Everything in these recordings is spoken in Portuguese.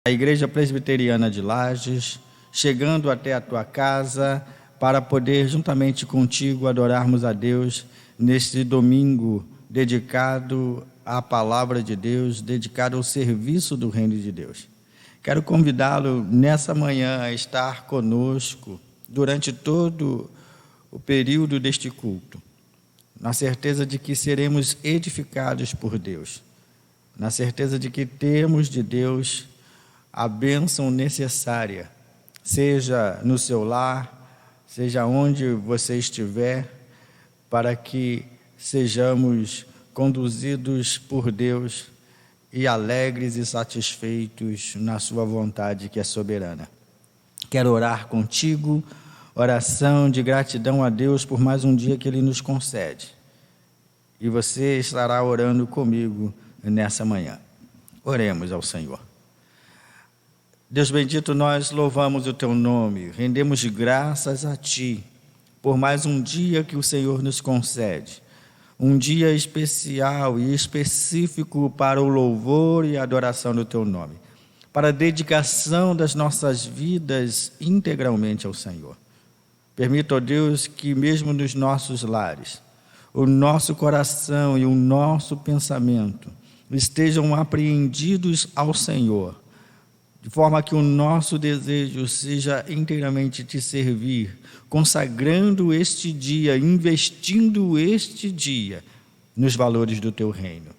a Igreja Presbiteriana de Lages, chegando até a tua casa para poder, juntamente contigo, adorarmos a Deus neste domingo dedicado à Palavra de Deus, dedicado ao serviço do Reino de Deus. Quero convidá-lo nessa manhã a estar conosco durante todo o período deste culto, na certeza de que seremos edificados por Deus, na certeza de que temos de Deus a bênção necessária, seja no seu lar, seja onde você estiver, para que sejamos conduzidos por Deus e alegres e satisfeitos na sua vontade que é soberana. Quero orar contigo, oração de gratidão a Deus por mais um dia que Ele nos concede. E você estará orando comigo nessa manhã. Oremos ao Senhor. Deus bendito, nós louvamos o Teu nome, rendemos graças a Ti por mais um dia que o Senhor nos concede. Um dia especial e específico para o louvor e adoração do Teu nome, para a dedicação das nossas vidas integralmente ao Senhor. Permita, ó Deus, que mesmo nos nossos lares, o nosso coração e o nosso pensamento estejam apreendidos ao Senhor, de forma que o nosso desejo seja inteiramente te servir, consagrando este dia, investindo este dia nos valores do Teu reino.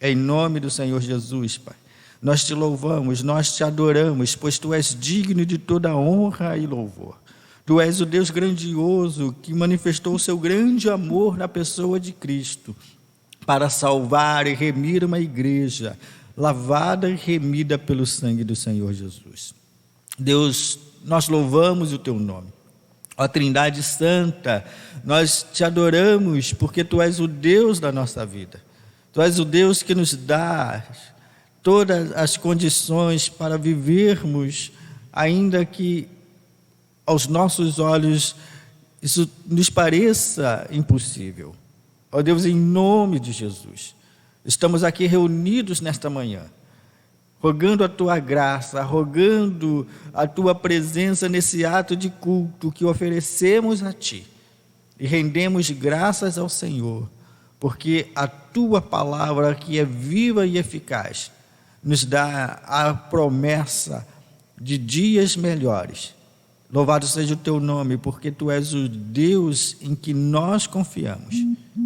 Em nome do Senhor Jesus, Pai, nós te louvamos, nós te adoramos, pois Tu és digno de toda honra e louvor. Tu és o Deus grandioso que manifestou o seu grande amor na pessoa de Cristo para salvar e remir uma igreja lavada e remida pelo sangue do Senhor Jesus. Deus, nós louvamos o Teu nome. Ó Trindade Santa, nós te adoramos porque Tu és o Deus da nossa vida. Tu és o Deus que nos dá todas as condições para vivermos, ainda que aos nossos olhos isso nos pareça impossível. Ó Deus, em nome de Jesus, estamos aqui reunidos nesta manhã, rogando a Tua graça, rogando a Tua presença nesse ato de culto que oferecemos a Ti e rendemos graças ao Senhor, porque a Tua palavra, que é viva e eficaz, nos dá a promessa de dias melhores. Louvado seja o Teu nome, porque Tu és o Deus em que nós confiamos.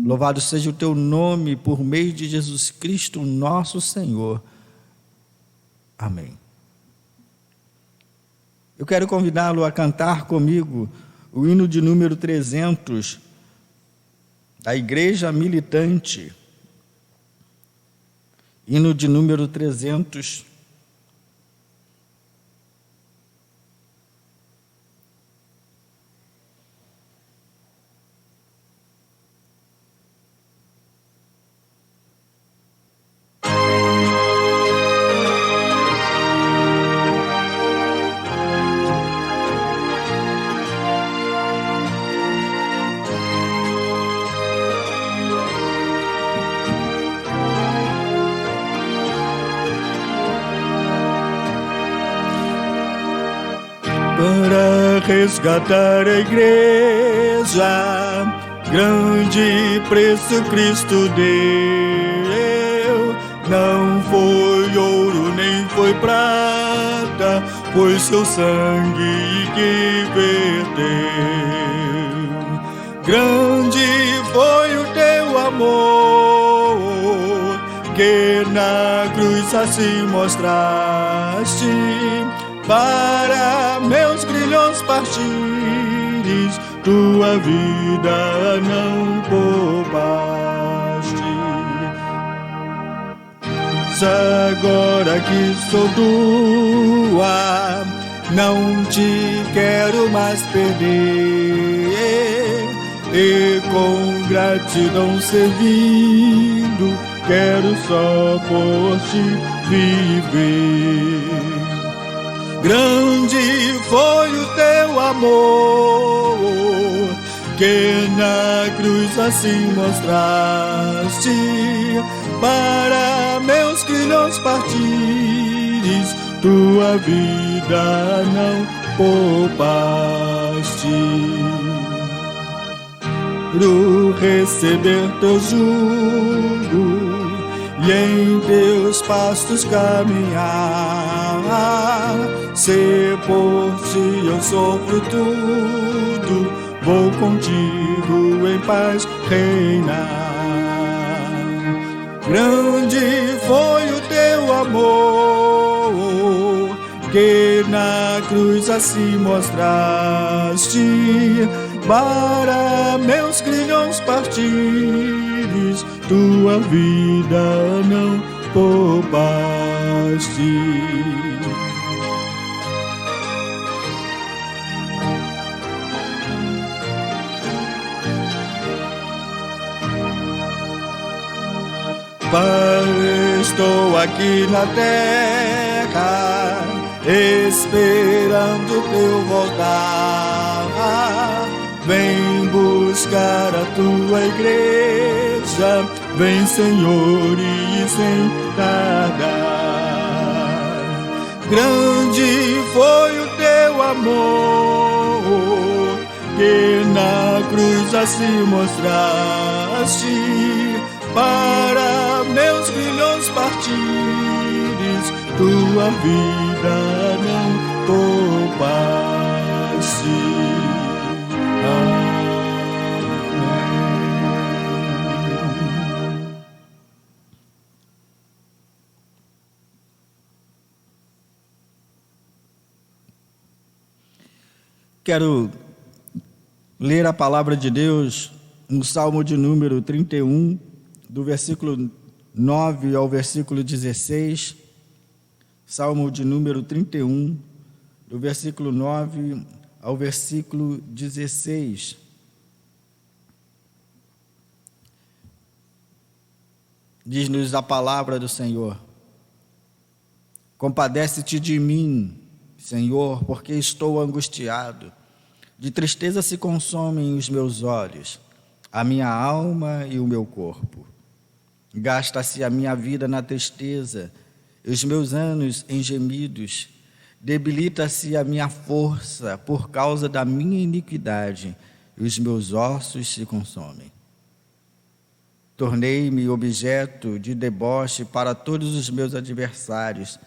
Louvado seja o Teu nome por meio de Jesus Cristo, nosso Senhor. Amém. Eu quero convidá-lo a cantar comigo o hino de número 300 da Igreja Militante. Hino de número 300. Para resgatar a igreja, grande preço Cristo deu. Não foi ouro nem foi prata, foi seu sangue que verteu. Grande foi o Teu amor, que na cruz assim mostraste. Para meus grilhões partires, Tua vida não poupaste. Agora que sou Tua, não Te quero mais perder, e com gratidão servindo, quero só por Ti viver. Grande foi o Teu amor, que na cruz assim mostraste. Para meus filhos partires, tua vida não poupaste. Pro receber teu jugo e em teus pastos caminhar, se por ti eu sofro tudo, vou contigo em paz reinar. Grande foi o teu amor, que na cruz assim mostraste, para meus grilhões partires, tua vida não poupaste. Pai, estou aqui na terra, esperando teu voltar. Vem buscar a tua igreja, vem, Senhor, e sem tardar. Grande foi o teu amor, que na cruz assim mostraste, para meus grilhões partires, tua vida não poupaste. Quero ler a palavra de Deus no Salmo de número 31, do versículo 9 ao versículo 16. Salmo de número 31, do versículo 9 ao versículo 16. Diz-nos a palavra do Senhor: compadece-te de mim, Senhor, porque estou angustiado. De tristeza se consomem os meus olhos, a minha alma e o meu corpo. Gasta-se a minha vida na tristeza, e os meus anos em gemidos. Debilita-se a minha força por causa da minha iniquidade, e os meus ossos se consomem. Tornei-me objeto de deboche para todos os meus adversários,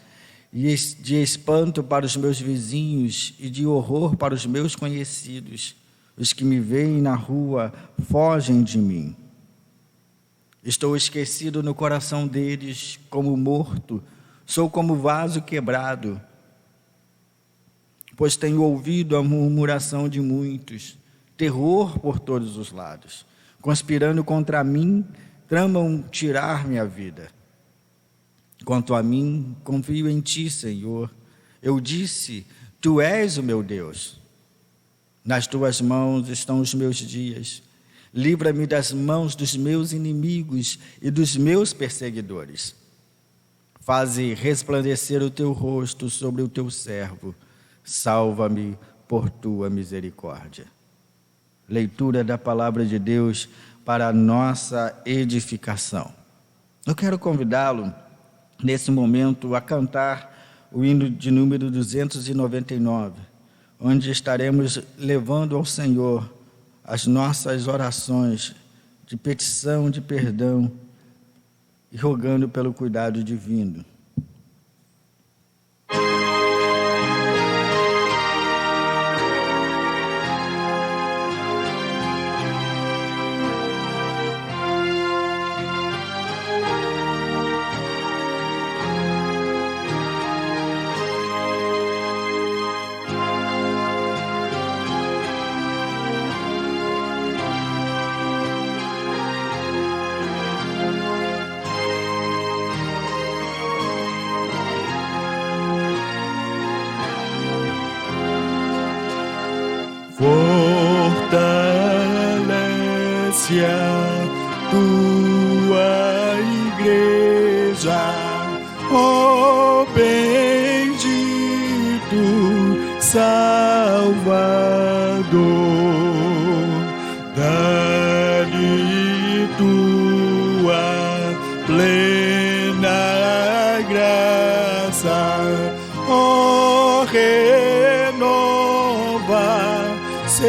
e de espanto para os meus vizinhos, e de horror para os meus conhecidos. Os que me veem na rua fogem de mim. Estou esquecido no coração deles, como morto, sou como vaso quebrado, pois tenho ouvido a murmuração de muitos, terror por todos os lados. Conspirando contra mim, tramam tirar-me a vida. Quanto a mim, confio em ti, Senhor. Eu disse, tu és o meu Deus. Nas tuas mãos estão os meus dias. Livra-me das mãos dos meus inimigos e dos meus perseguidores. Faze resplandecer o teu rosto sobre o teu servo. Salva-me por tua misericórdia. Leitura da palavra de Deus para a nossa edificação. Eu quero convidá-lo, nesse momento, a cantar o hino de número 299, onde estaremos levando ao Senhor as nossas orações de petição, de perdão, e rogando pelo cuidado divino. Fortalece a tua igreja, ó bendito Salvador. Dá-lhe tua plena graça, ó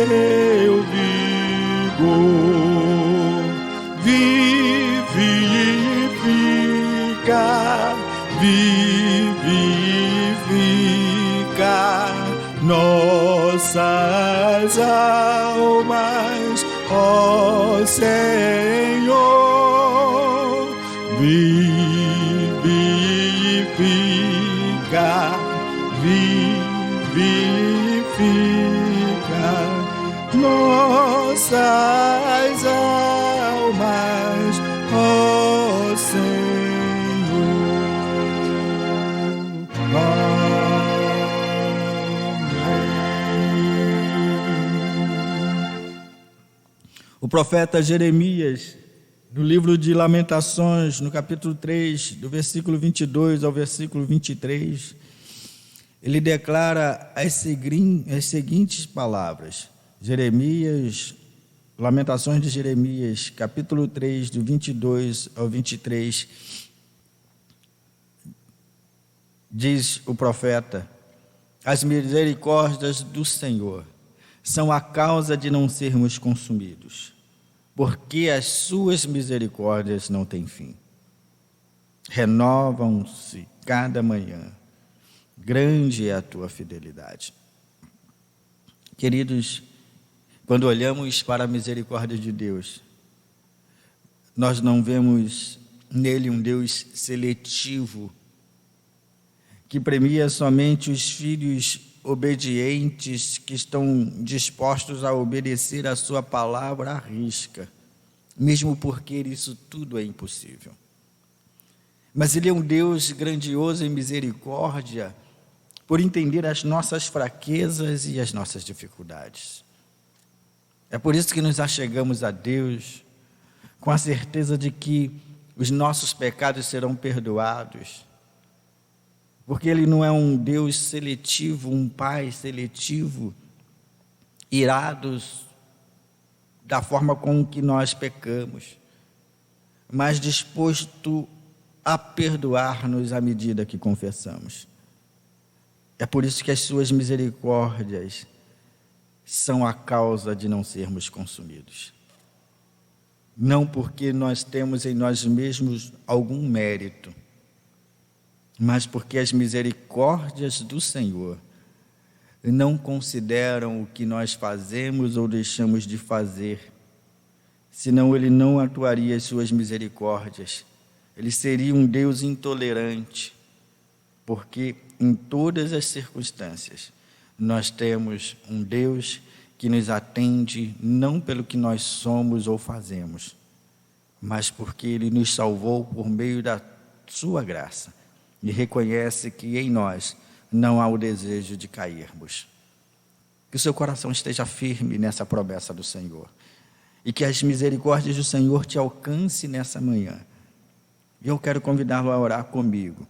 meu vigor, vivifica, vivifica nossas almas, ó Senhor, vivifica, vivifica nossas almas, ó Senhor. O profeta Jeremias, no livro de Lamentações, no capítulo 3, do versículo 22 ao versículo 23, ele declara as seguintes palavras. Lamentações de Jeremias, capítulo 3, do 22 ao 23, diz o profeta: as misericórdias do Senhor são a causa de não sermos consumidos, porque as suas misericórdias não têm fim. Renovam-se cada manhã. Grande é a tua fidelidade. Queridos, quando olhamos para a misericórdia de Deus, nós não vemos nele um Deus seletivo, que premia somente os filhos obedientes, que estão dispostos a obedecer a sua palavra à risca, mesmo porque isso tudo é impossível. Mas ele é um Deus grandioso em misericórdia, por entender as nossas fraquezas e as nossas dificuldades. É por isso que nos achegamos a Deus, com a certeza de que os nossos pecados serão perdoados, porque Ele não é um Deus seletivo, um Pai seletivo, irados da forma com que nós pecamos, mas disposto a perdoar-nos à medida que confessamos. É por isso que as suas misericórdias são a causa de não sermos consumidos. Não porque nós temos em nós mesmos algum mérito, mas porque as misericórdias do Senhor não consideram o que nós fazemos ou deixamos de fazer, senão Ele não atuaria as suas misericórdias. Ele seria um Deus intolerante, porque em todas as circunstâncias nós temos um Deus que nos atende não pelo que nós somos ou fazemos, mas porque Ele nos salvou por meio da sua graça e reconhece que em nós não há o desejo de cairmos. Que o seu coração esteja firme nessa promessa do Senhor e que as misericórdias do Senhor te alcance nessa manhã. E eu quero convidá-lo a orar comigo,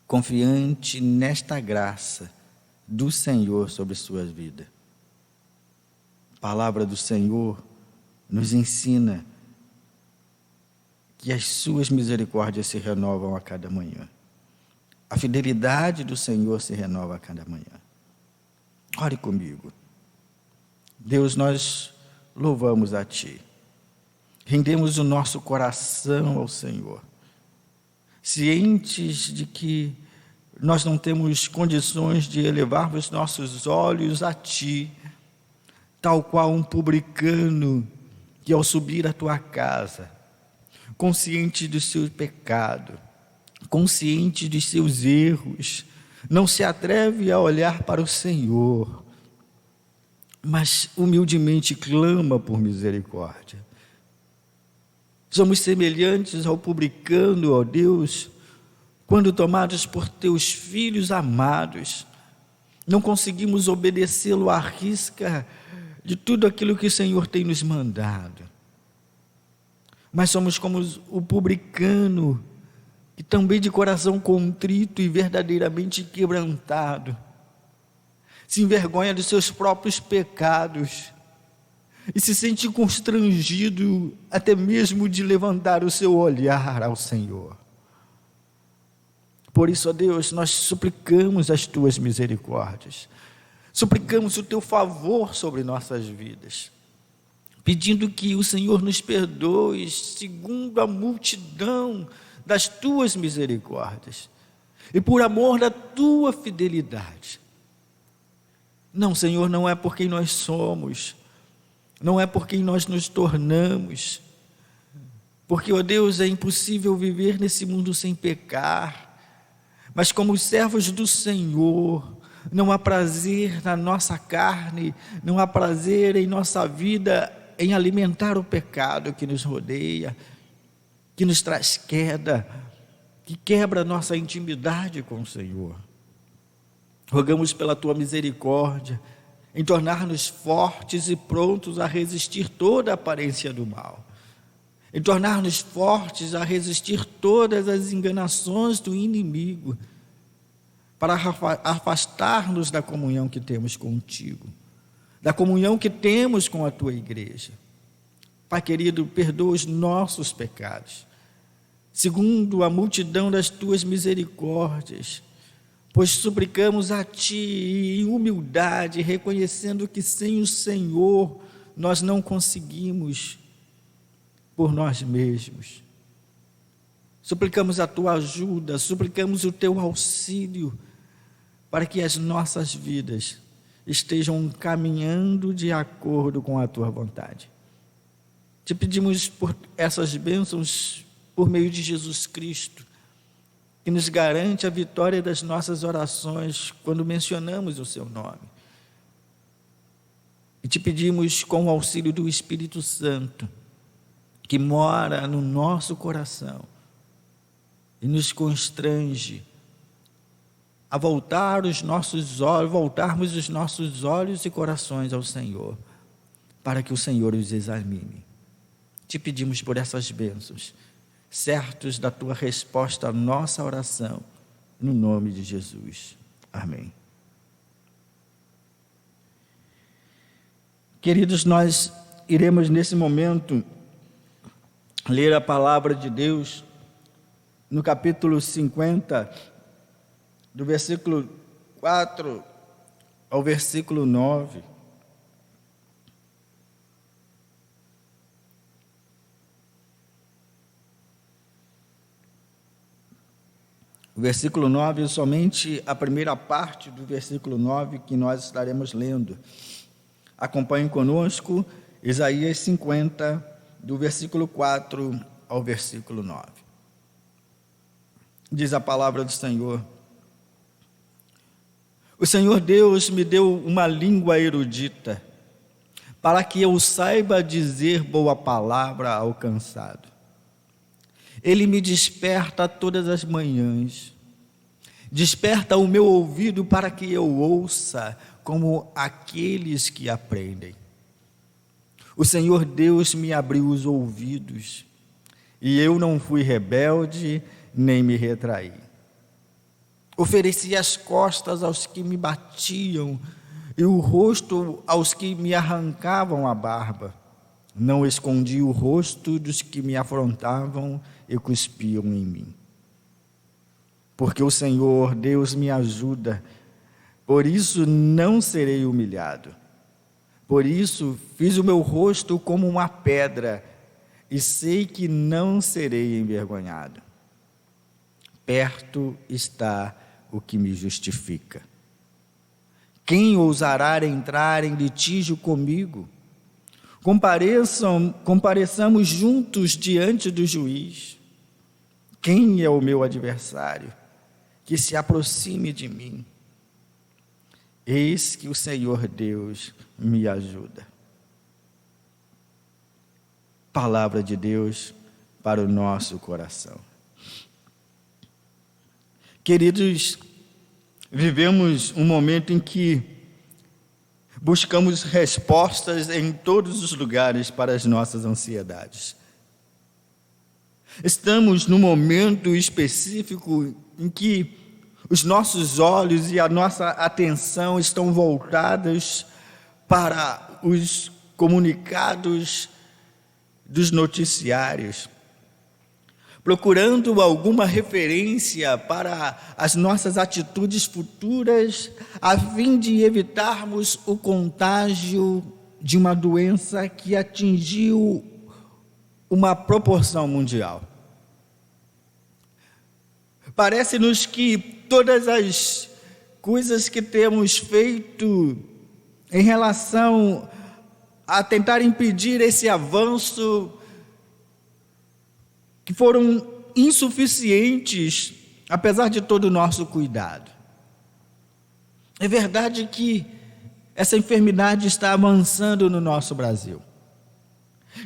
confiante nesta graça do Senhor sobre sua vida. A palavra do Senhor nos ensina que as suas misericórdias se renovam a cada manhã. A fidelidade do Senhor se renova a cada manhã. Ore comigo. Deus, nós louvamos a Ti. Rendemos o nosso coração ao Senhor, cientes de que nós não temos condições de elevar os nossos olhos a Ti, tal qual um publicano que ao subir à Tua casa, consciente do seu pecado, consciente dos seus erros, não se atreve a olhar para o Senhor, mas humildemente clama por misericórdia. Somos semelhantes ao publicano, ó Deus, quando tomados por Teus filhos amados, não conseguimos obedecê-lo à risca de tudo aquilo que o Senhor tem nos mandado. Mas somos como o publicano, que também de coração contrito e verdadeiramente quebrantado, se envergonha dos seus próprios pecados e se sente constrangido até mesmo de levantar o seu olhar ao Senhor. Por isso, ó Deus, nós suplicamos as Tuas misericórdias. Suplicamos o teu favor sobre nossas vidas, pedindo que o Senhor nos perdoe segundo a multidão das tuas misericórdias e por amor da tua fidelidade. Não, Senhor, não é por quem nós somos, não é por quem nós nos tornamos, porque, ó Deus, é impossível viver nesse mundo sem pecar, mas como os servos do Senhor, não há prazer na nossa carne, não há prazer em nossa vida em alimentar o pecado que nos rodeia, que nos traz queda, que quebra a nossa intimidade com o Senhor. Rogamos pela tua misericórdia em tornar-nos fortes e prontos a resistir toda a aparência do mal, em tornar-nos fortes a resistir todas as enganações do inimigo, para afastar-nos da comunhão que temos contigo, da comunhão que temos com a tua igreja. Pai querido, perdoa os nossos pecados, segundo a multidão das tuas misericórdias, pois suplicamos a ti em humildade, reconhecendo que sem o Senhor nós não conseguimos por nós mesmos. Suplicamos a tua ajuda, suplicamos o teu auxílio, para que as nossas vidas estejam caminhando de acordo com a tua vontade. Te pedimos por essas bênçãos por meio de Jesus Cristo, que nos garante a vitória das nossas orações quando mencionamos o seu nome. E te pedimos com o auxílio do Espírito Santo, que mora no nosso coração e nos constrange a voltarmos os nossos olhos e corações ao Senhor, para que o Senhor os examine. Te pedimos por essas bênçãos, certos da tua resposta à nossa oração, no nome de Jesus. Amém. Queridos, nós iremos nesse momento ler a palavra de Deus no capítulo 50, do versículo 4 ao versículo 9. O versículo 9 é somente a primeira parte do versículo 9 que nós estaremos lendo. Acompanhem conosco Isaías 50, do versículo 4 ao versículo 9. Diz a palavra do Senhor: o Senhor Deus me deu uma língua erudita, para que eu saiba dizer boa palavra ao cansado. Ele me desperta todas as manhãs, desperta o meu ouvido para que eu ouça como aqueles que aprendem. O Senhor Deus me abriu os ouvidos, e eu não fui rebelde, nem me retraí. Ofereci as costas aos que me batiam, e o rosto aos que me arrancavam a barba. Não escondi o rosto dos que me afrontavam e cuspiam em mim. Porque o Senhor Deus me ajuda, por isso não serei humilhado. Por isso fiz o meu rosto como uma pedra, e sei que não serei envergonhado. Perto está o que me justifica. Quem ousará entrar em litígio comigo? Compareçamos juntos diante do juiz. Quem é o meu adversário? Que se aproxime de mim. Eis que o Senhor Deus me ajuda. Palavra de Deus para o nosso coração. Queridos, vivemos um momento em que buscamos respostas em todos os lugares para as nossas ansiedades. Estamos num momento específico em que os nossos olhos e a nossa atenção estão voltados para os comunicados dos noticiários, procurando alguma referência para as nossas atitudes futuras, a fim de evitarmos o contágio de uma doença que atingiu uma proporção mundial. Parece-nos que todas as coisas que temos feito em relação a tentar impedir esse avanço, que foram insuficientes, apesar de todo o nosso cuidado. É verdade que essa enfermidade está avançando no nosso Brasil.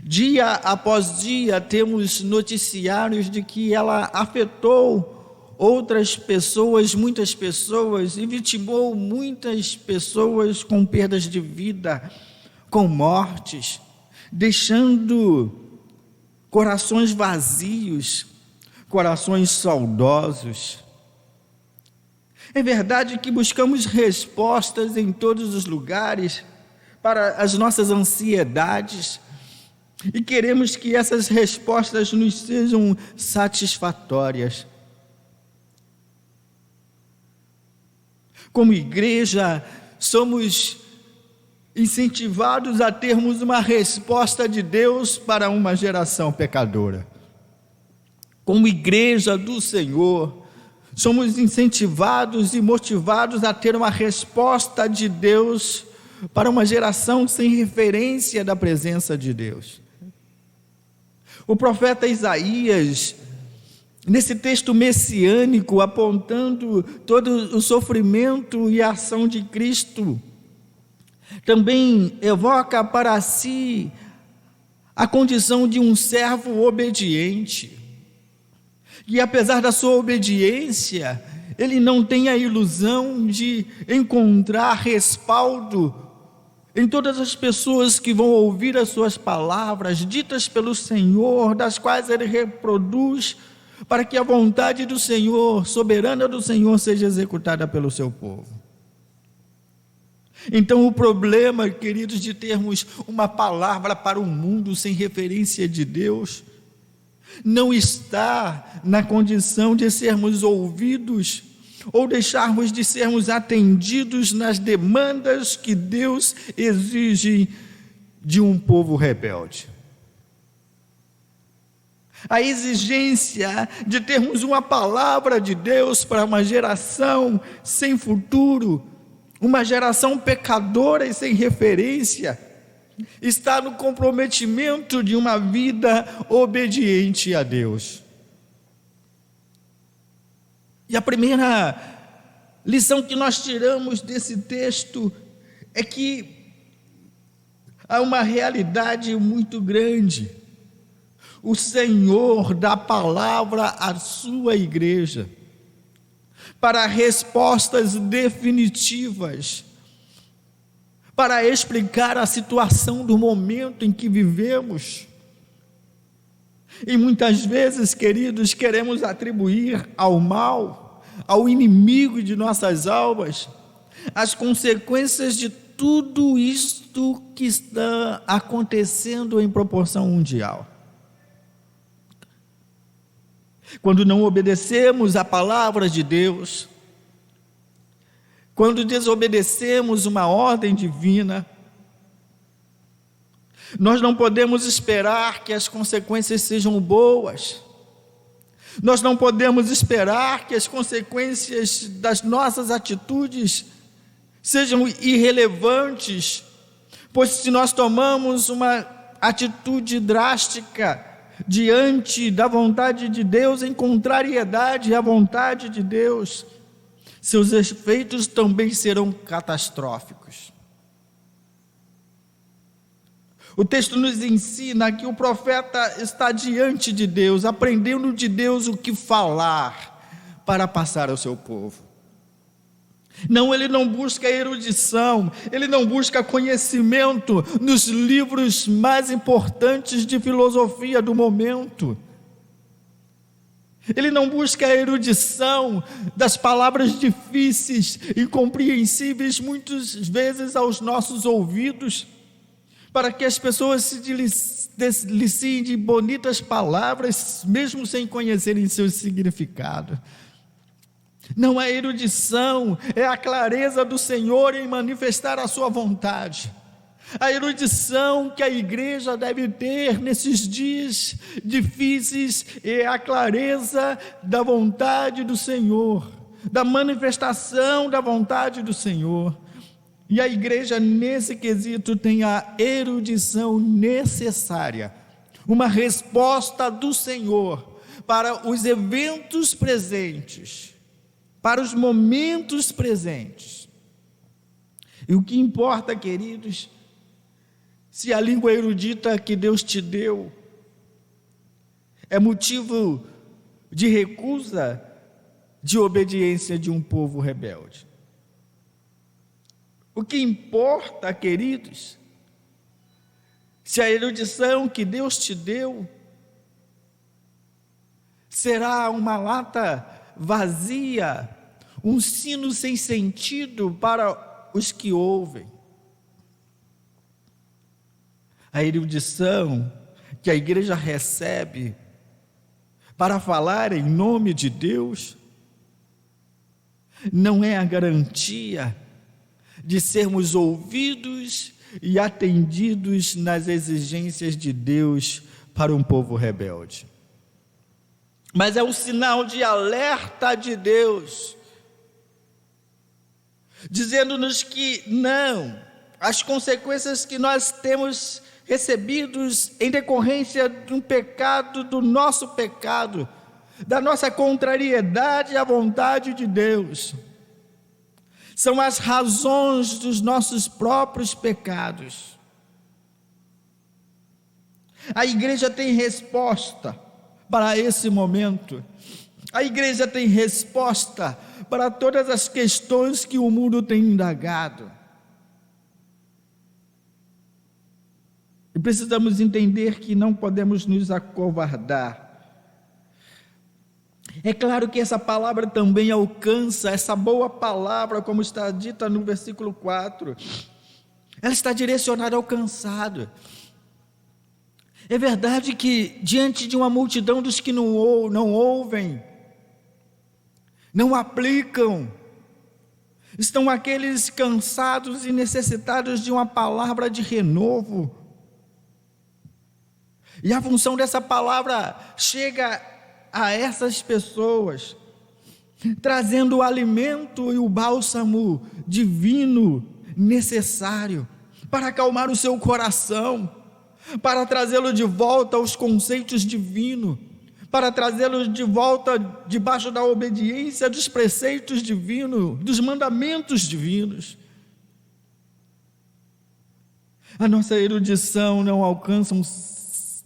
Dia após dia temos noticiários de que ela afetou outras pessoas, muitas pessoas, e vitimou muitas pessoas com perdas de vida, com mortes, deixando corações vazios, corações saudosos. É verdade que buscamos respostas em todos os lugares para as nossas ansiedades e queremos que essas respostas nos sejam satisfatórias. Como igreja, somos incentivados a termos uma resposta de Deus para uma geração pecadora. Como igreja do Senhor, somos incentivados e motivados a ter uma resposta de Deus para uma geração sem referência da presença de Deus. O profeta Isaías, nesse texto messiânico, apontando todo o sofrimento e a ação de Cristo, também evoca para si a condição de um servo obediente. E apesar da sua obediência, ele não tem a ilusão de encontrar respaldo em todas as pessoas que vão ouvir as suas palavras, ditas pelo Senhor, das quais ele reproduz, para que a vontade do Senhor, soberana do Senhor, seja executada pelo seu povo. Então o problema, queridos, de termos uma palavra para o mundo sem referência de Deus, não está na condição de sermos ouvidos ou deixarmos de sermos atendidos nas demandas que Deus exige de um povo rebelde. A exigência de termos uma palavra de Deus para uma geração sem futuro, uma geração pecadora e sem referência, está no comprometimento de uma vida obediente a Deus. E a primeira lição que nós tiramos desse texto é que há uma realidade muito grande. O Senhor dá palavra à sua igreja para respostas definitivas, para explicar a situação do momento em que vivemos. E muitas vezes, queridos, queremos atribuir ao mal, ao inimigo de nossas almas, as consequências de tudo isto que está acontecendo em proporção mundial. Quando não obedecemos a palavra de Deus, quando desobedecemos uma ordem divina, nós não podemos esperar que as consequências sejam boas. Nós não podemos esperar que as consequências das nossas atitudes sejam irrelevantes, pois se nós tomamos uma atitude drástica diante da vontade de Deus, em contrariedade à vontade de Deus, seus efeitos também serão catastróficos. O texto nos ensina que o profeta está diante de Deus, aprendendo de Deus o que falar para passar ao seu povo. Não, ele não busca erudição, ele não busca conhecimento nos livros mais importantes de filosofia do momento. Ele não busca a erudição das palavras difíceis, incompreensíveis muitas vezes aos nossos ouvidos, para que as pessoas se deliciem de bonitas palavras, mesmo sem conhecerem seu significado. Não é erudição, é a clareza do Senhor em manifestar a sua vontade. A erudição que a igreja deve ter nesses dias difíceis é a clareza da vontade do Senhor, da manifestação da vontade do Senhor. E a igreja, nesse quesito, tem a erudição necessária, uma resposta do Senhor para os eventos presentes, para os momentos presentes. E o que importa, queridos, se a língua erudita que Deus te deu é motivo de recusa, de obediência de um povo rebelde. O que importa, queridos, se a erudição que Deus te deu será uma lata vazia, um sino sem sentido para os que ouvem. A erudição que a igreja recebe para falar em nome de Deus não é a garantia de sermos ouvidos e atendidos nas exigências de Deus para um povo rebelde. Mas é um sinal de alerta de Deus, dizendo-nos que não, as consequências que nós temos recebidos em decorrência de um pecado, do nosso pecado, da nossa contrariedade à vontade de Deus, são as razões dos nossos próprios pecados. A igreja tem resposta para esse momento. A igreja tem resposta para todas as questões que o mundo tem indagado. E precisamos entender que não podemos nos acovardar. É claro que essa palavra também alcança, essa boa palavra, como está dita no versículo 4, ela está direcionada ao cansado. É verdade que diante de uma multidão dos que não ouvem, não aplicam, estão aqueles cansados e necessitados de uma palavra de renovo. E a função dessa palavra chega a essas pessoas, trazendo o alimento e o bálsamo divino necessário para acalmar o seu coração, para trazê-lo de volta aos conceitos divinos, para trazê-lo de volta debaixo da obediência dos preceitos divinos, dos mandamentos divinos. A nossa erudição não alcança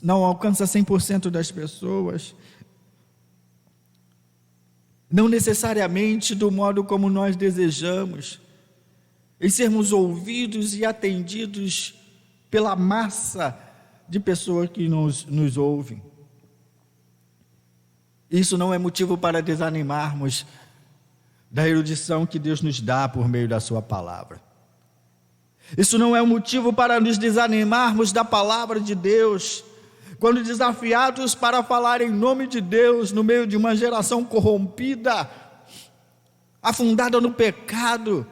100% das pessoas, não necessariamente do modo como nós desejamos, em sermos ouvidos e atendidos pela massa de pessoas que nos ouvem. Isso não é motivo para desanimarmos da erudição que Deus nos dá por meio da sua palavra. Isso não é um motivo para nos desanimarmos da palavra de Deus, quando desafiados para falar em nome de Deus no meio de uma geração corrompida, afundada no pecado,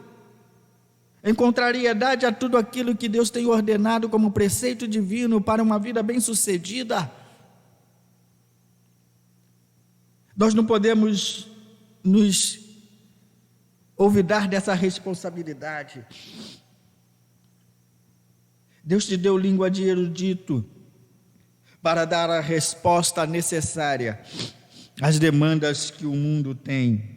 em contrariedade a tudo aquilo que Deus tem ordenado como preceito divino para uma vida bem-sucedida. Nós não podemos nos olvidar dessa responsabilidade. Deus te deu língua de erudito para dar a resposta necessária às demandas que o mundo tem.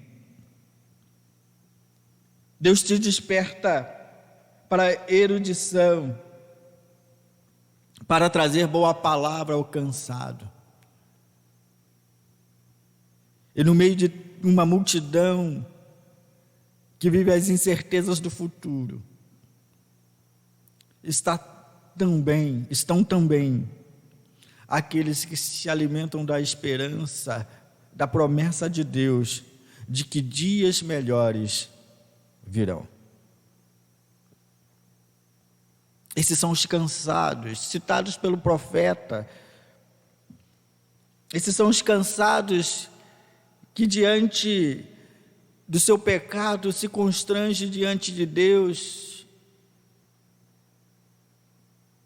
Deus te desperta para a erudição, para trazer boa palavra ao cansado. E no meio de uma multidão que vive as incertezas do futuro, estão também aqueles que se alimentam da esperança, da promessa de Deus, de que dias melhores virão. Esses são os cansados, citados pelo profeta. Esses são os cansados que diante do seu pecado se constrange diante de Deus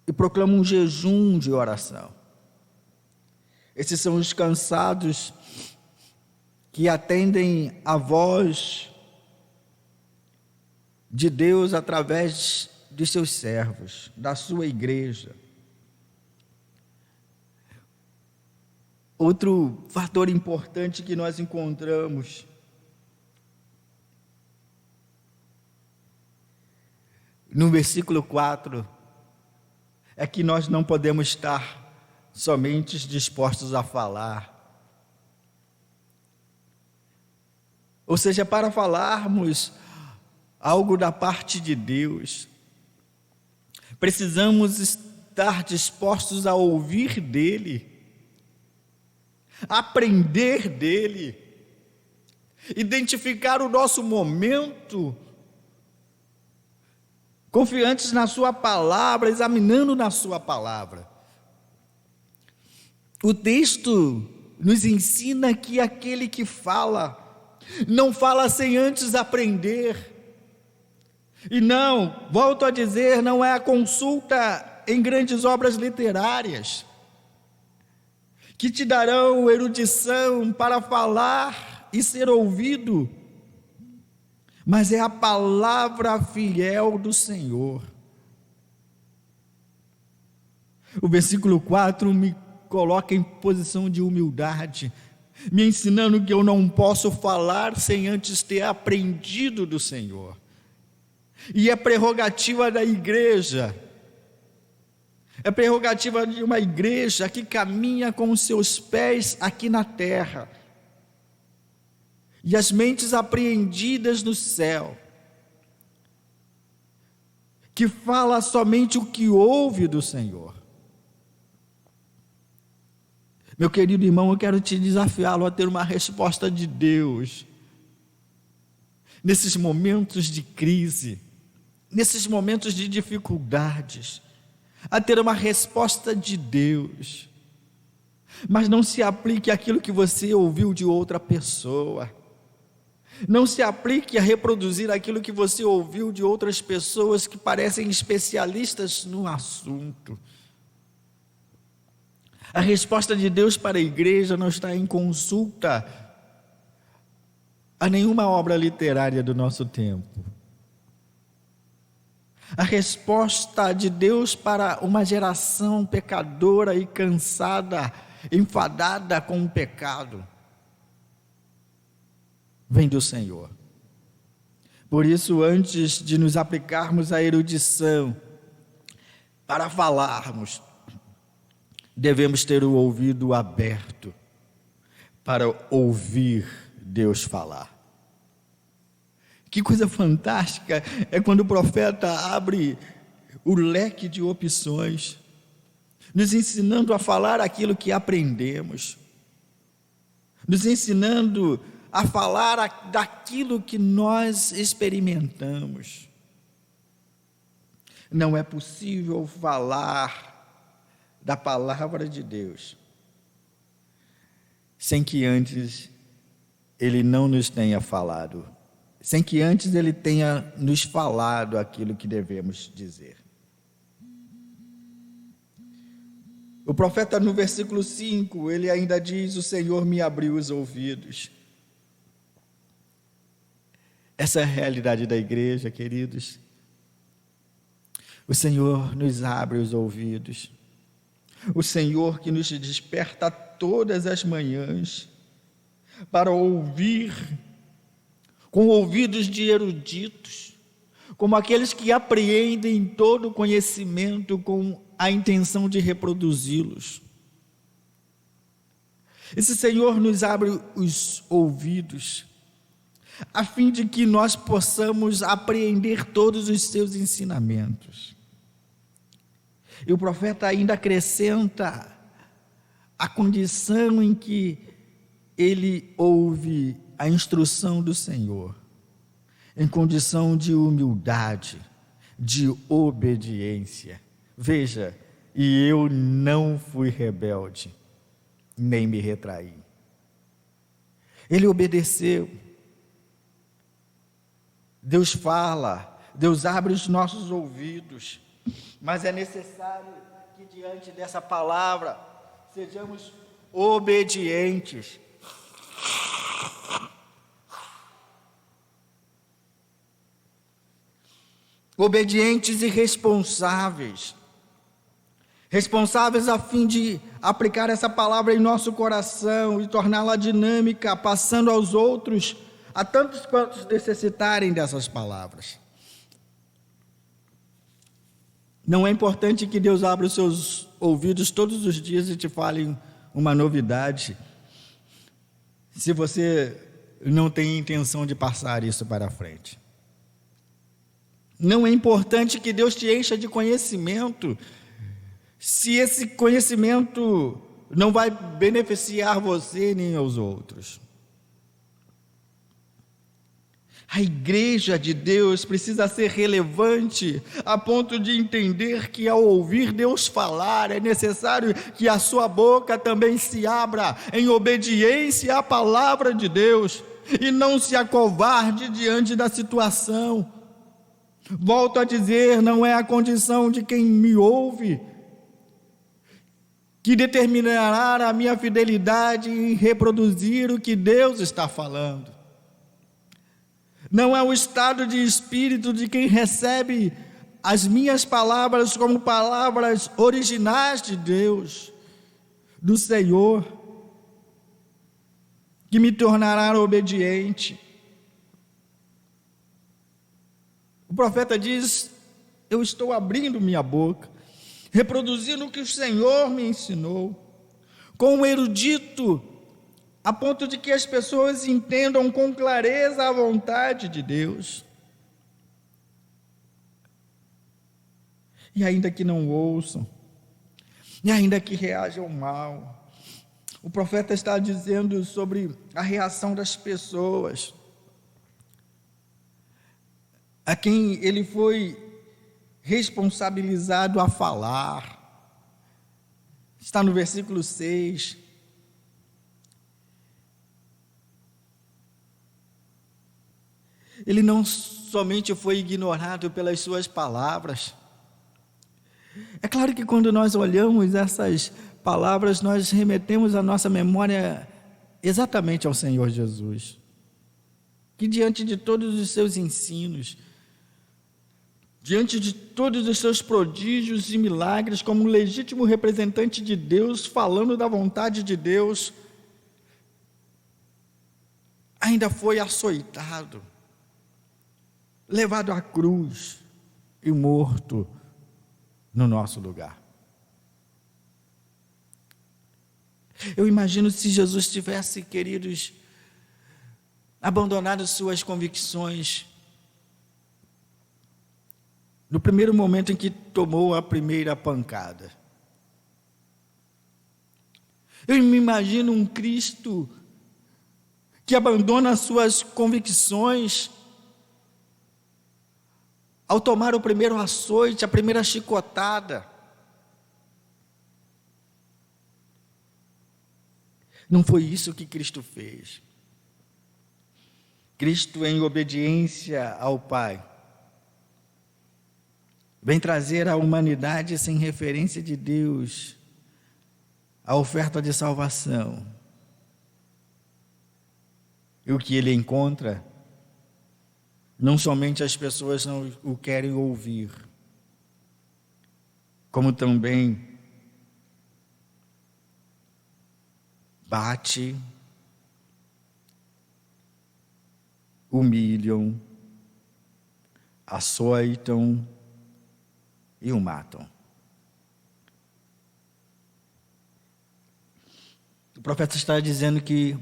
e proclama um jejum de oração. Esses são os cansados que atendem a voz de Deus através de seus servos, da sua igreja. Outro fator importante que nós encontramos no versículo 4 é que nós não podemos estar somente dispostos a falar. Ou seja, para falarmos algo da parte de Deus, precisamos estar dispostos a ouvir dEle, aprender dEle, identificar o nosso momento, confiantes na sua palavra, examinando na sua palavra. O texto nos ensina que aquele que fala, não fala sem antes aprender. E não, volto a dizer, não é a consulta em grandes obras literárias que te darão erudição para falar e ser ouvido, mas é a palavra fiel do Senhor. O versículo 4 me coloca em posição de humildade, me ensinando que eu não posso falar sem antes ter aprendido do Senhor. E é prerrogativa da igreja, é prerrogativa de uma igreja que caminha com os seus pés aqui na terra, e as mentes apreendidas no céu, que fala somente o que ouve do Senhor. Meu querido irmão, eu quero te desafiá-lo a ter uma resposta de Deus, nesses momentos de crise, nesses momentos de dificuldades, a ter uma resposta de Deus, mas não se aplique àquilo que você ouviu de outra pessoa, não se aplique a reproduzir aquilo que você ouviu de outras pessoas que parecem especialistas no assunto. A resposta de Deus para a igreja não está em consulta a nenhuma obra literária do nosso tempo. A resposta de Deus para uma geração pecadora e cansada, enfadada com o pecado, vem do Senhor. Por isso, antes de nos aplicarmos à erudição, para falarmos, devemos ter o ouvido aberto para ouvir Deus falar. Que coisa fantástica é quando o profeta abre o leque de opções, nos ensinando a falar aquilo que aprendemos, nos ensinando a falar daquilo que nós experimentamos. Não é possível falar da palavra de Deus sem que antes Ele não nos tenha falado, sem que antes Ele tenha nos falado aquilo que devemos dizer. O profeta, no versículo 5, ele ainda diz: o Senhor me abriu os ouvidos. Essa é a realidade da igreja, queridos. O Senhor nos abre os ouvidos. O Senhor que nos desperta todas as manhãs para ouvir com ouvidos de eruditos, como aqueles que apreendem todo o conhecimento com a intenção de reproduzi-los. Esse Senhor nos abre os ouvidos, a fim de que nós possamos apreender todos os seus ensinamentos. E o profeta ainda acrescenta a condição em que ele ouve a instrução do Senhor, em condição de humildade, de obediência. Veja, e eu não fui rebelde, nem me retraí. Ele obedeceu. Deus fala, Deus abre os nossos ouvidos, mas é necessário que diante dessa palavra sejamos obedientes. Obedientes e responsáveis. Responsáveis a fim de aplicar essa palavra em nosso coração e torná-la dinâmica, passando aos outros, a tantos quantos necessitarem dessas palavras. Não é importante que Deus abra os seus ouvidos todos os dias e te fale uma novidade, se você não tem intenção de passar isso para frente. Não é importante que Deus te encha de conhecimento, se esse conhecimento não vai beneficiar você nem aos outros. A igreja de Deus precisa ser relevante a ponto de entender que ao ouvir Deus falar, é necessário que a sua boca também se abra em obediência à palavra de Deus e não se acovarde diante da situação. Volto a dizer, não é a condição de quem me ouve que determinará a minha fidelidade em reproduzir o que Deus está falando. Não é o estado de espírito de quem recebe as minhas palavras como palavras originais de Deus, do Senhor, que me tornará obediente. O profeta diz: eu estou abrindo minha boca, reproduzindo o que o Senhor me ensinou, com um erudito, a ponto de que as pessoas entendam com clareza a vontade de Deus. E ainda que não ouçam, e ainda que reajam mal, o profeta está dizendo sobre a reação das pessoas, a quem ele foi responsabilizado a falar. Está no versículo 6. Ele não somente foi ignorado pelas suas palavras. É claro que quando nós olhamos essas palavras, nós remetemos a nossa memória exatamente ao Senhor Jesus, que diante de todos os seus ensinos, diante de todos os seus prodígios e milagres, como um legítimo representante de Deus, falando da vontade de Deus, ainda foi açoitado, levado à cruz e morto no nosso lugar. Eu imagino se Jesus tivesse, queridos, abandonado suas convicções no primeiro momento em que tomou a primeira pancada. Eu me imagino um Cristo que abandona suas convicções ao tomar o primeiro açoite, a primeira chicotada. Não foi isso que Cristo fez. Cristo, em obediência ao Pai, vem trazer à humanidade, sem referência de Deus, a oferta de salvação. E o que ele encontra, não somente as pessoas não o querem ouvir, como também bate, humilham, açoitam e o matam. O profeta está dizendo que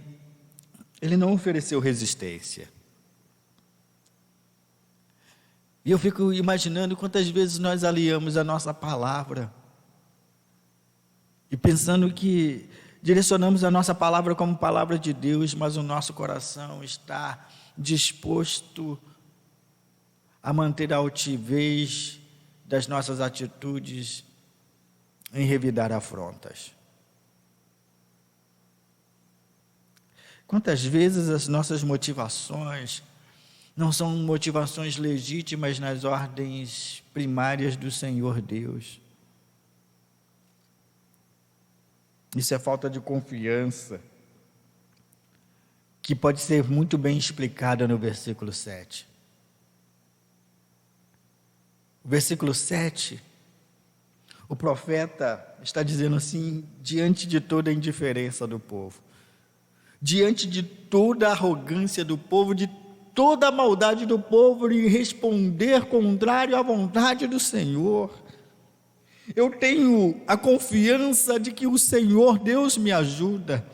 ele não ofereceu resistência. E eu fico imaginando quantas vezes nós aliamos a nossa palavra e pensando que direcionamos a nossa palavra como palavra de Deus, mas o nosso coração está disposto a manter a altivez das nossas atitudes em revidar afrontas. Quantas vezes as nossas motivações não são motivações legítimas nas ordens primárias do Senhor Deus? Isso é falta de confiança, que pode ser muito bem explicada no versículo 7. O versículo 7, o profeta está dizendo assim, diante de toda a indiferença do povo, diante de toda a arrogância do povo, de toda a maldade do povo em responder contrário à vontade do Senhor, eu tenho a confiança de que o Senhor Deus me ajuda.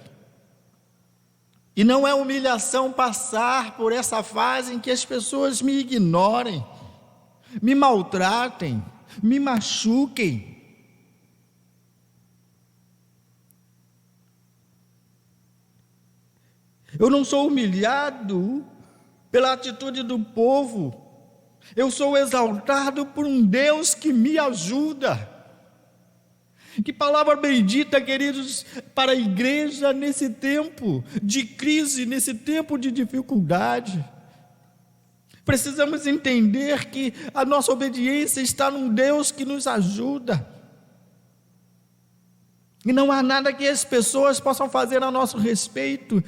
E não é humilhação passar por essa fase em que as pessoas me ignorem, me maltratem, me machuquem. Eu não sou humilhado pela atitude do povo, eu sou exaltado por um Deus que me ajuda. Que palavra bendita, queridos, para a igreja nesse tempo de crise, nesse tempo de dificuldade. Precisamos entender que a nossa obediência está num Deus que nos ajuda. E não há nada que as pessoas possam fazer a nosso respeito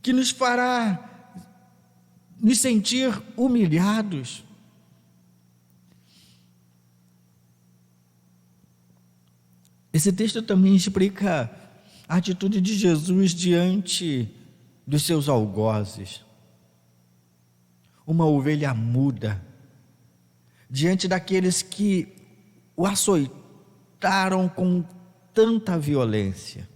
que nos fará nos sentir humilhados. Esse texto também explica a atitude de Jesus diante dos seus algozes. Uma ovelha muda, diante daqueles que o açoitaram com tanta violência.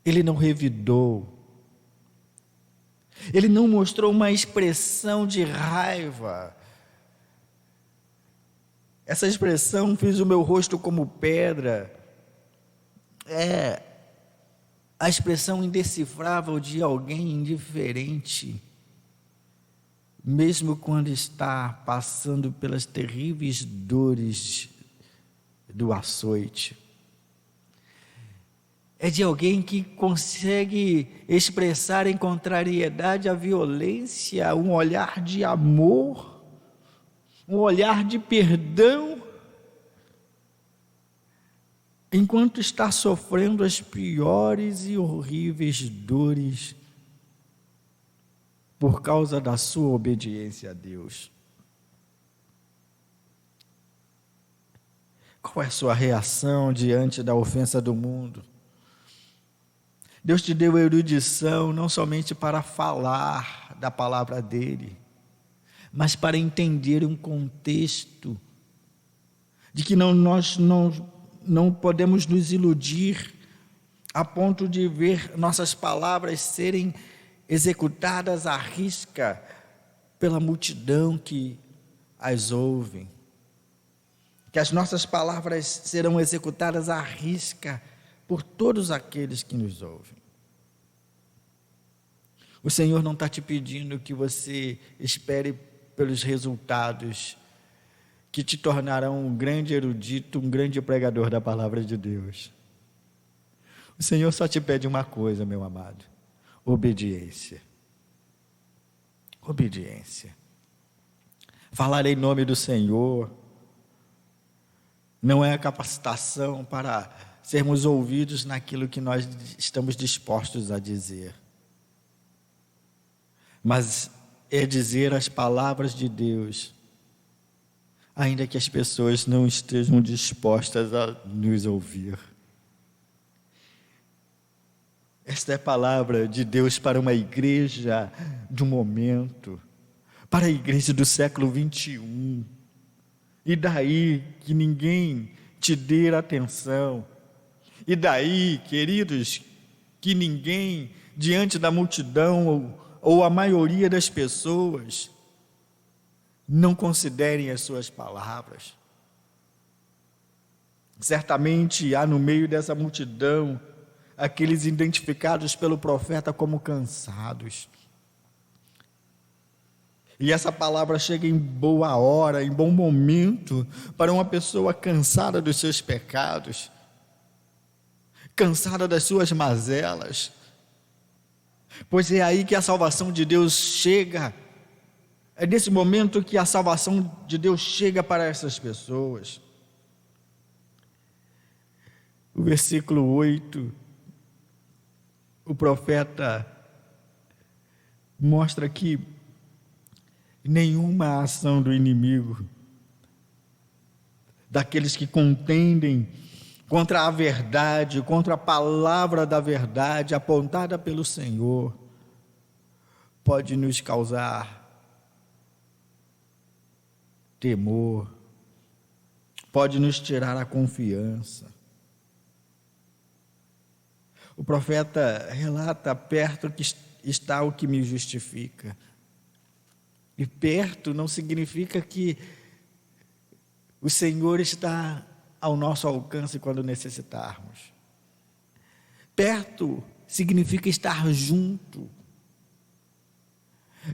Ele não revidou, ele não mostrou uma expressão de raiva. Essa expressão, fiz o meu rosto como pedra, é a expressão indecifrável de alguém indiferente, mesmo quando está passando pelas terríveis dores do açoite. É de alguém que consegue expressar em contrariedade à violência um olhar de amor, um olhar de perdão, enquanto está sofrendo as piores e horríveis dores por causa da sua obediência a Deus. Qual é a sua reação diante da ofensa do mundo? Deus te deu erudição não somente para falar da palavra dele, mas para entender um contexto de que nós não podemos nos iludir a ponto de ver nossas palavras serem executadas à risca pela multidão que as ouve, que as nossas palavras serão executadas à risca por todos aqueles que nos ouvem. O Senhor não está te pedindo que você espere pelos resultados que te tornarão um grande erudito, um grande pregador da palavra de Deus. O Senhor só te pede uma coisa, meu amado: obediência. Obediência. Falar em nome do Senhor não é a capacitação para sermos ouvidos naquilo que nós estamos dispostos a dizer, mas é dizer as palavras de Deus, ainda que as pessoas não estejam dispostas a nos ouvir. Esta é a palavra de Deus para uma igreja do momento, para a igreja do século 21. E daí que ninguém te dê atenção. E daí, queridos, que ninguém, diante da multidão ou a maioria das pessoas, não considerem as suas palavras. Certamente há no meio dessa multidão aqueles identificados pelo profeta como cansados, E essa palavra chega em boa hora, em bom momento, para uma pessoa cansada dos seus pecados, cansada das suas mazelas, pois é aí que a salvação de Deus chega. É nesse momento que a salvação de Deus chega para essas pessoas. O versículo 8, o profeta mostra que nenhuma ação do inimigo, daqueles que contendem contra a verdade, contra a palavra da verdade apontada pelo Senhor, pode nos causar temor, pode nos tirar a confiança. O profeta relata: perto que está o que me justifica. E perto não significa que o Senhor está ao nosso alcance quando necessitarmos. Perto significa estar junto.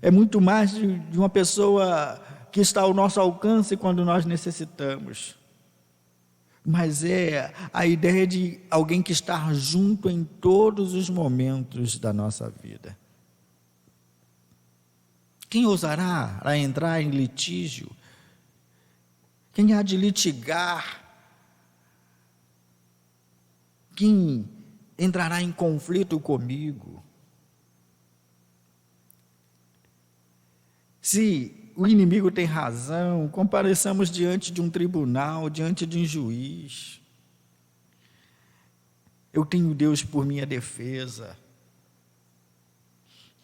É muito mais de uma pessoa que está ao nosso alcance quando nós necessitamos. Mas é a ideia de alguém que está junto em todos os momentos da nossa vida. Quem ousará a entrar em litígio? Quem há de litigar? Quem entrará em conflito comigo? Se o inimigo tem razão, compareçamos diante de um tribunal, diante de um juiz. Eu tenho Deus por minha defesa.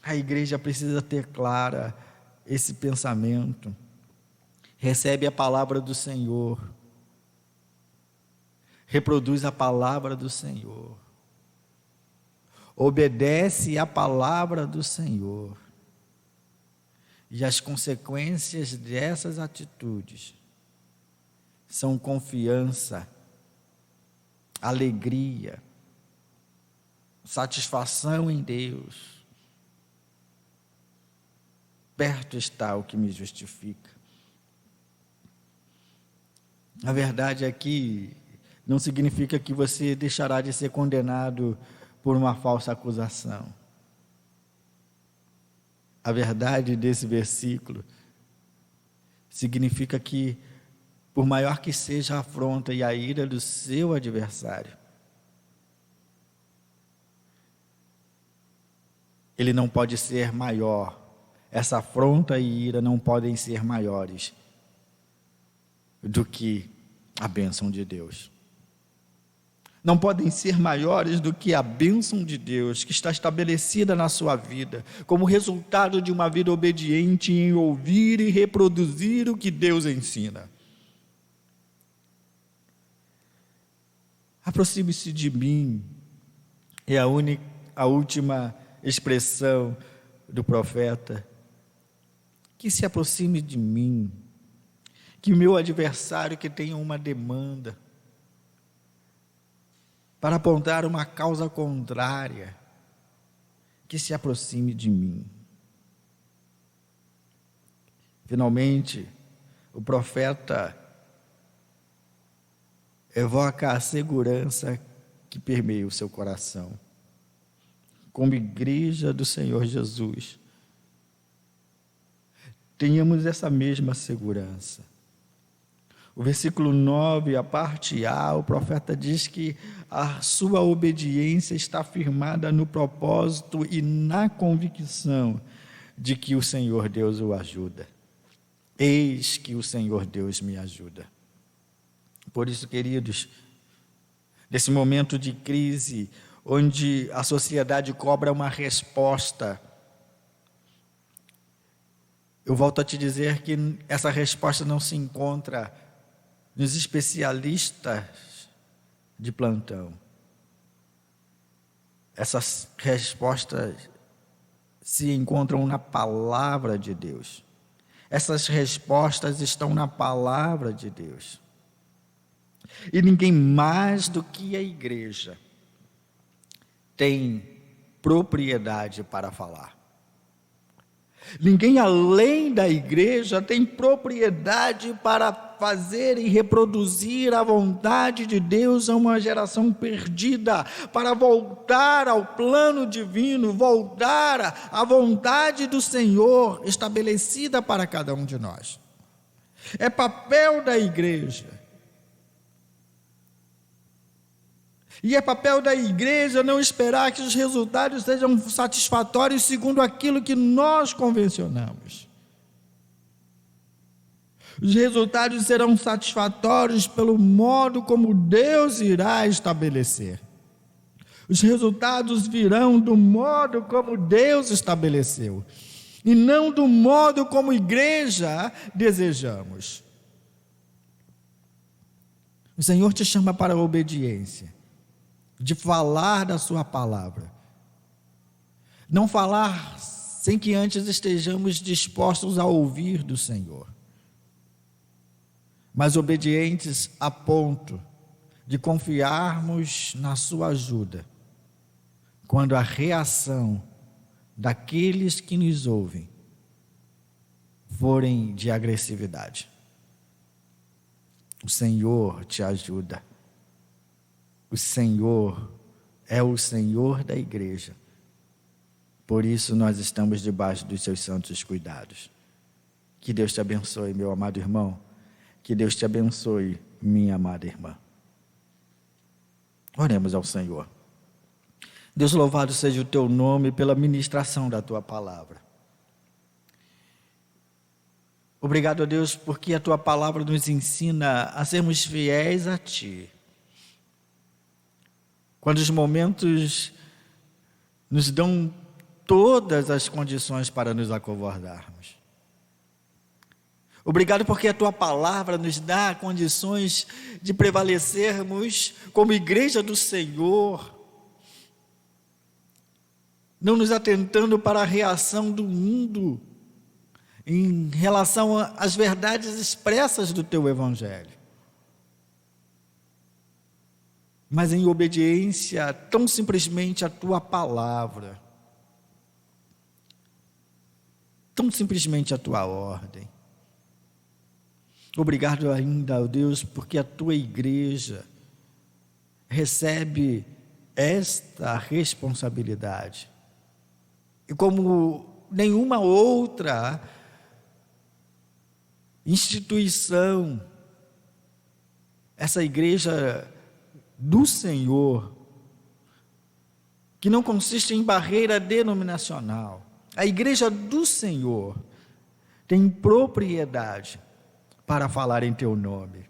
A igreja precisa ter clara esse pensamento. Recebe a palavra do Senhor. Reproduz a palavra do Senhor. Obedece à palavra do Senhor. E as consequências dessas atitudes são confiança, alegria, satisfação em Deus. Perto está o que me justifica. A verdade é que não significa que você deixará de ser condenado por uma falsa acusação. A verdade desse versículo significa que, por maior que seja a afronta e a ira do seu adversário, ele não pode ser maior. Essa afronta e ira não podem ser maiores do que a bênção de Deus. Não podem ser maiores do que a bênção de Deus que está estabelecida na sua vida, como resultado de uma vida obediente em ouvir e reproduzir o que Deus ensina. Aproxime-se de mim é a última expressão do profeta. Que se aproxime de mim, que o meu adversário que tenha uma demanda para apontar uma causa contrária, que se aproxime de mim. Finalmente, o profeta evoca a segurança que permeia o seu coração. Como igreja do Senhor Jesus, tenhamos essa mesma segurança. O versículo 9, a parte A, o profeta diz que a sua obediência está firmada no propósito e na convicção de que o Senhor Deus o ajuda. Eis que o Senhor Deus me ajuda. Por isso, queridos, nesse momento de crise, onde a sociedade cobra uma resposta, eu volto a te dizer que essa resposta não se encontra nos especialistas de plantão. Essas respostas se encontram na palavra de Deus. Essas respostas estão na palavra de Deus. E ninguém mais do que a igreja tem propriedade para falar. Ninguém além da igreja tem propriedade para fazer e reproduzir a vontade de Deus a uma geração perdida, para voltar ao plano divino, voltar à vontade do Senhor estabelecida para cada um de nós. É papel da igreja. E é papel da igreja não esperar que os resultados sejam satisfatórios segundo aquilo que nós convencionamos. Os resultados serão satisfatórios pelo modo como Deus irá estabelecer. Os resultados virão do modo como Deus estabeleceu, e não do modo como igreja desejamos. O Senhor te chama para a obediência, de falar da sua palavra. Não falar sem que antes estejamos dispostos a ouvir do Senhor, mas obedientes a ponto de confiarmos na sua ajuda, quando a reação daqueles que nos ouvem forem de agressividade. O Senhor te ajuda. O Senhor é o Senhor da igreja. Por isso nós estamos debaixo dos seus santos cuidados. Que Deus te abençoe, meu amado irmão. Que Deus te abençoe, minha amada irmã. Oremos ao Senhor. Deus, louvado seja o teu nome pela ministração da tua palavra. Obrigado a Deus porque a tua palavra nos ensina a sermos fiéis a ti. Quando os momentos nos dão todas as condições para nos acovardarmos. Obrigado porque a tua palavra nos dá condições de prevalecermos como igreja do Senhor, não nos atentando para a reação do mundo em relação às verdades expressas do teu evangelho, mas em obediência tão simplesmente à tua palavra, tão simplesmente à tua ordem. Obrigado ainda, ó Deus, porque a tua igreja recebe esta responsabilidade. E como nenhuma outra instituição, essa igreja do Senhor, que não consiste em barreira denominacional, a igreja do Senhor tem propriedade para falar em teu nome,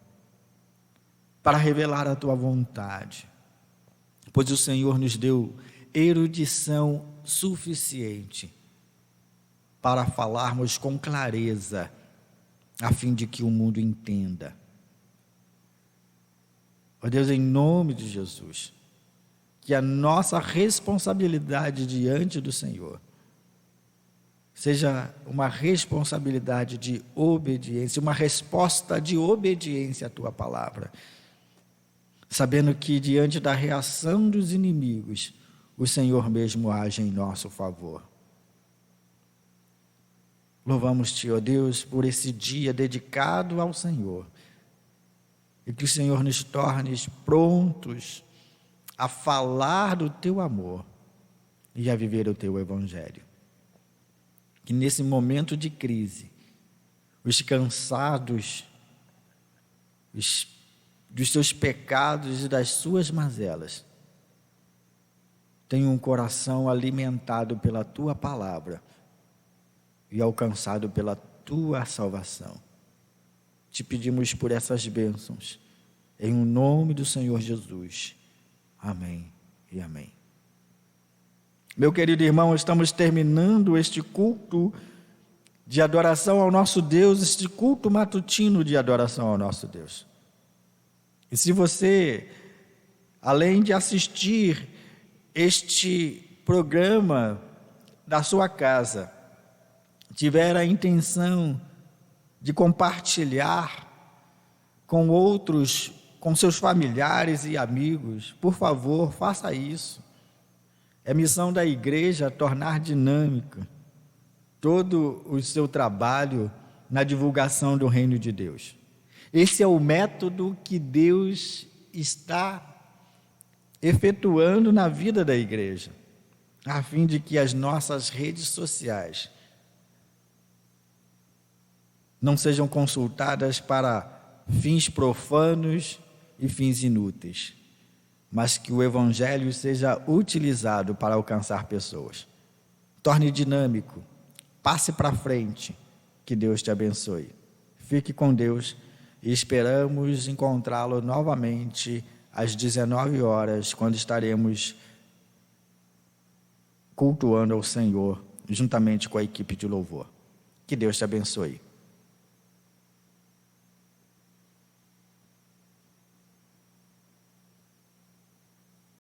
para revelar a tua vontade, pois o Senhor nos deu erudição suficiente para falarmos com clareza, a fim de que o mundo entenda. Ó Deus, em nome de Jesus, que a nossa responsabilidade diante do Senhor seja uma responsabilidade de obediência, uma resposta de obediência à tua palavra, sabendo que diante da reação dos inimigos, o Senhor mesmo age em nosso favor. Louvamos-te, ó Deus, por esse dia dedicado ao Senhor, e que o Senhor nos torne prontos a falar do teu amor e a viver o teu evangelho. Que nesse momento de crise, os cansados dos seus pecados e das suas mazelas tenham um coração alimentado pela tua palavra e alcançado pela tua salvação. Te pedimos por essas bênçãos, em o nome do Senhor Jesus. Amém e amém. Meu querido irmão, estamos terminando este culto de adoração ao nosso Deus, este culto matutino de adoração ao nosso Deus. E se você, além de assistir este programa da sua casa, tiver a intenção de compartilhar com outros, com seus familiares e amigos, por favor, faça isso. É missão da igreja tornar dinâmica todo o seu trabalho na divulgação do reino de Deus. Esse é o método que Deus está efetuando na vida da igreja, a fim de que as nossas redes sociais não sejam consultadas para fins profanos e fins inúteis, mas que o Evangelho seja utilizado para alcançar pessoas. Torne dinâmico, passe para frente, que Deus te abençoe. Fique com Deus e esperamos encontrá-lo novamente às 19 horas, quando estaremos cultuando ao Senhor, juntamente com a equipe de louvor. Que Deus te abençoe.